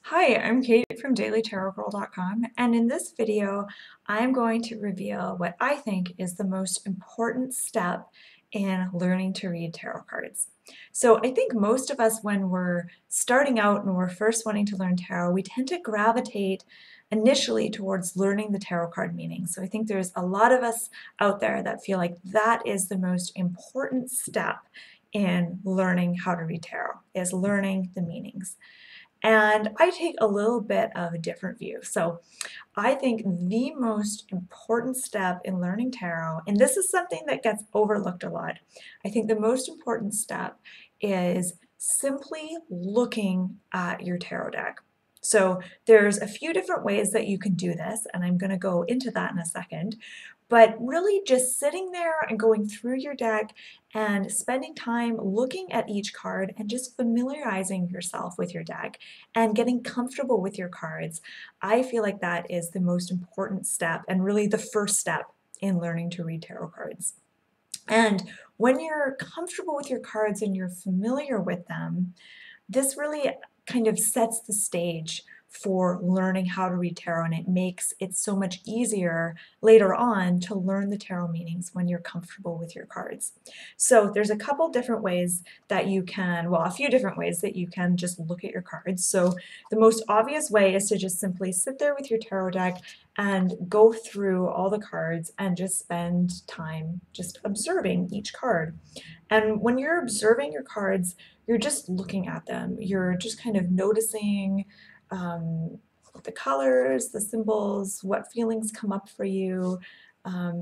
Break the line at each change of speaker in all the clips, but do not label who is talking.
Hi, I'm Kate from dailytarotgirl.com, and in this video, I'm going to reveal what I think is the most important step in learning to read tarot cards. So I think most of us, when we're starting out and we're first wanting to learn tarot, we tend to gravitate initially towards learning the tarot card meaning. So I think there's a lot of us out there that feel like that is the most important step in learning how to read tarot, is learning the meanings. And I take a little bit of a different view. So I think the most important step in learning tarot, and this is something that gets overlooked a lot, I think the most important step is simply looking at your tarot deck. So there's a few different ways that you can do this, and I'm going to go into that in a second. But really just sitting there and going through your deck and spending time looking at each card and just familiarizing yourself with your deck and getting comfortable with your cards, I feel like that is the most important step and really the first step in learning to read tarot cards. And when you're comfortable with your cards and you're familiar with them, this really kind of sets the stage for learning how to read tarot, and it makes it so much easier later on to learn the tarot meanings when you're comfortable with your cards. So there's a couple different ways that you can, well, a few different ways that you can just look at your cards. So the most obvious way is to just simply sit there with your tarot deck and go through all the cards and just spend time just observing each card. And when you're observing your cards, you're just looking at them. You're just kind of noticing um, the colors, the symbols, what feelings come up for you.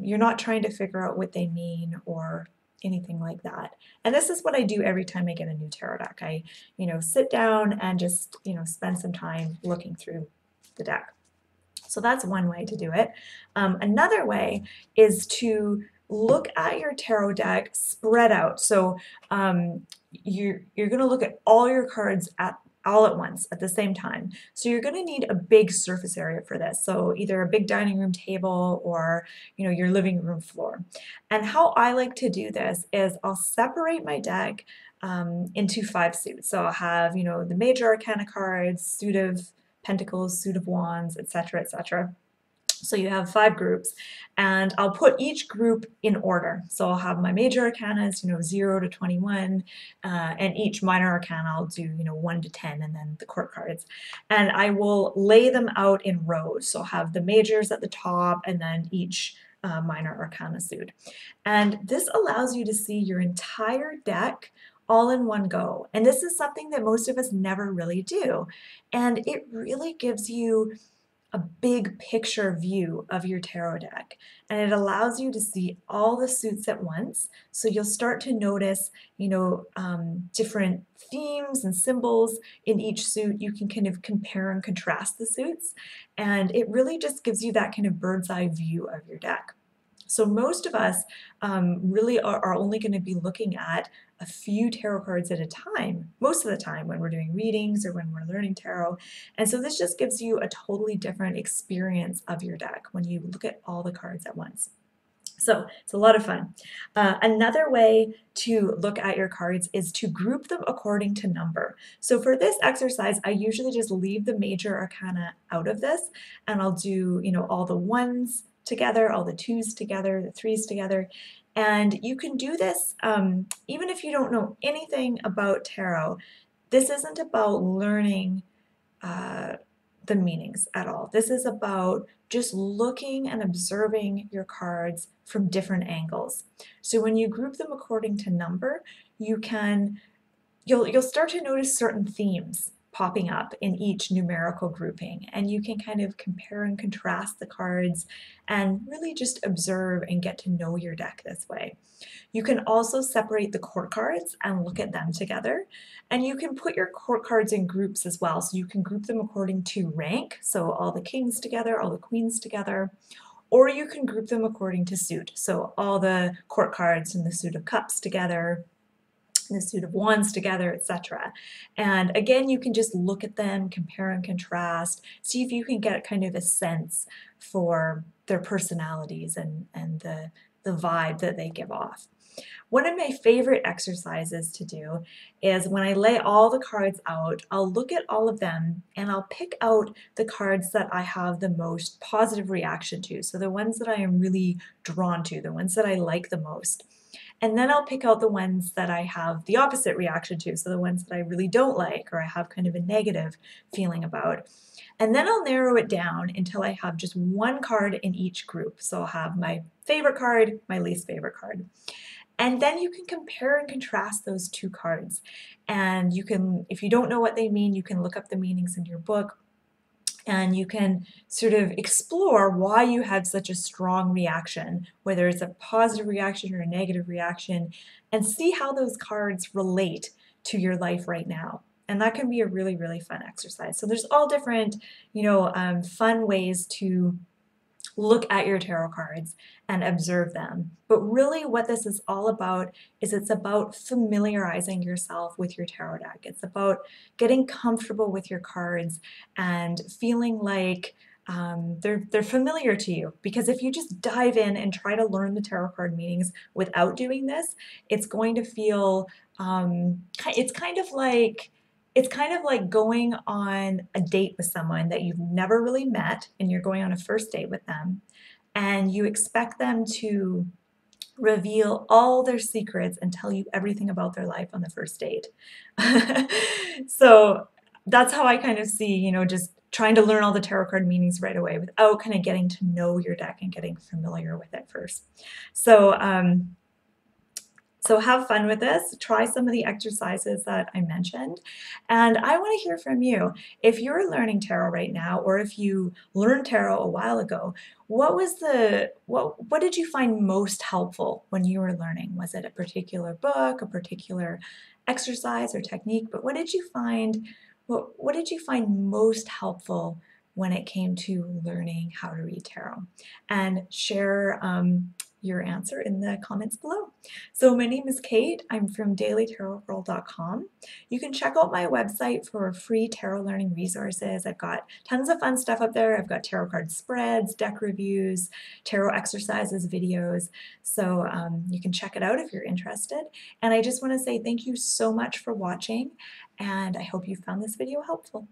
You're not trying to figure out what they mean or anything like that. And this is what I do every time I get a new tarot deck. I, sit down and just, spend some time looking through the deck. So that's one way to do it. Another way is to look at your tarot deck spread out. So you're going to look at all your cards all at once at the same time. So you're going to need a big surface area for this. So either a big dining room table or your living room floor. And how I like to do this is I'll separate my deck into 5 suits. So I'll have the major arcana cards, suit of pentacles, suit of wands, etc., etc. So you have 5 groups, and I'll put each group in order. So I'll have my major arcanas, 0 to 21, and each minor arcana I'll do, 1 to 10, and then the court cards. And I will lay them out in rows. So I'll have the majors at the top, and then each minor arcana suit. And this allows you to see your entire deck all in one go. And this is something that most of us never really do. And it really gives you a big picture view of your tarot deck, and it allows you to see all the suits at once. So you'll start to notice, different themes and symbols in each suit. You can kind of compare and contrast the suits, and it really just gives you that kind of bird's eye view of your deck. So most of us really are only going to be looking at a few tarot cards at a time, most of the time when we're doing readings or when we're learning tarot. And so this just gives you a totally different experience of your deck when you look at all the cards at once. So it's a lot of fun. Another way to look at your cards is to group them according to number. So for this exercise, I usually just leave the major arcana out of this, and I'll do, all the ones together, all the twos together, the threes together. And you can do this even if you don't know anything about tarot. This isn't about learning uh, the meanings at all. This is about just looking and observing your cards from different angles. So when you group them according to number, you'll start to notice certain themes popping up in each numerical grouping, and you can kind of compare and contrast the cards and really just observe and get to know your deck this way. You can also separate the court cards and look at them together, and you can put your court cards in groups as well. So you can group them according to rank, so all the kings together, all the queens together, or you can group them according to suit, so all the court cards and the suit of cups together, the suit of wands together, etc. And again, you can just look at them, compare and contrast, see if you can get kind of a sense for their personalities and the vibe that they give off. One of my favorite exercises to do is when I lay all the cards out, I'll look at all of them and I'll pick out the cards that I have the most positive reaction to. So the ones that I am really drawn to, the ones that I like the most. And then I'll pick out the ones that I have the opposite reaction to, so the ones that I really don't like or I have kind of a negative feeling about. And then I'll narrow it down until I have just one card in each group. So I'll have my favorite card, my least favorite card. And then you can compare and contrast those two cards. And you can, if you don't know what they mean, you can look up the meanings in your book and you can sort of explore why you had such a strong reaction, whether it's a positive reaction or a negative reaction, and see how those cards relate to your life right now. And that can be a really, really fun exercise. So there's all different, fun ways to look at your tarot cards and observe them. But really what this is all about is it's about familiarizing yourself with your tarot deck. It's about getting comfortable with your cards and feeling like they're familiar to you. Because if you just dive in and try to learn the tarot card meanings without doing this, it's going to feel, it's kind of like going on a date with someone that you've never really met and you're going on a first date with them and you expect them to reveal all their secrets and tell you everything about their life on the first date. So that's how I kind of see, just trying to learn all the tarot card meanings right away without kind of getting to know your deck and getting familiar with it first. So have fun with this. Try some of the exercises that I mentioned. And I want to hear from you. If you're learning tarot right now, or if you learned tarot a while ago, what did you find most helpful when you were learning? Was it a particular book, a particular exercise or technique? But what did you find most helpful when it came to learning how to read tarot? And share your answer in the comments below. So my name is Kate. I'm from dailytarotgirl.com. You can check out my website for free tarot learning resources. I've got tons of fun stuff up there. I've got tarot card spreads, deck reviews, tarot exercises, videos. So you can check it out if you're interested. And I just want to say thank you so much for watching, and I hope you found this video helpful.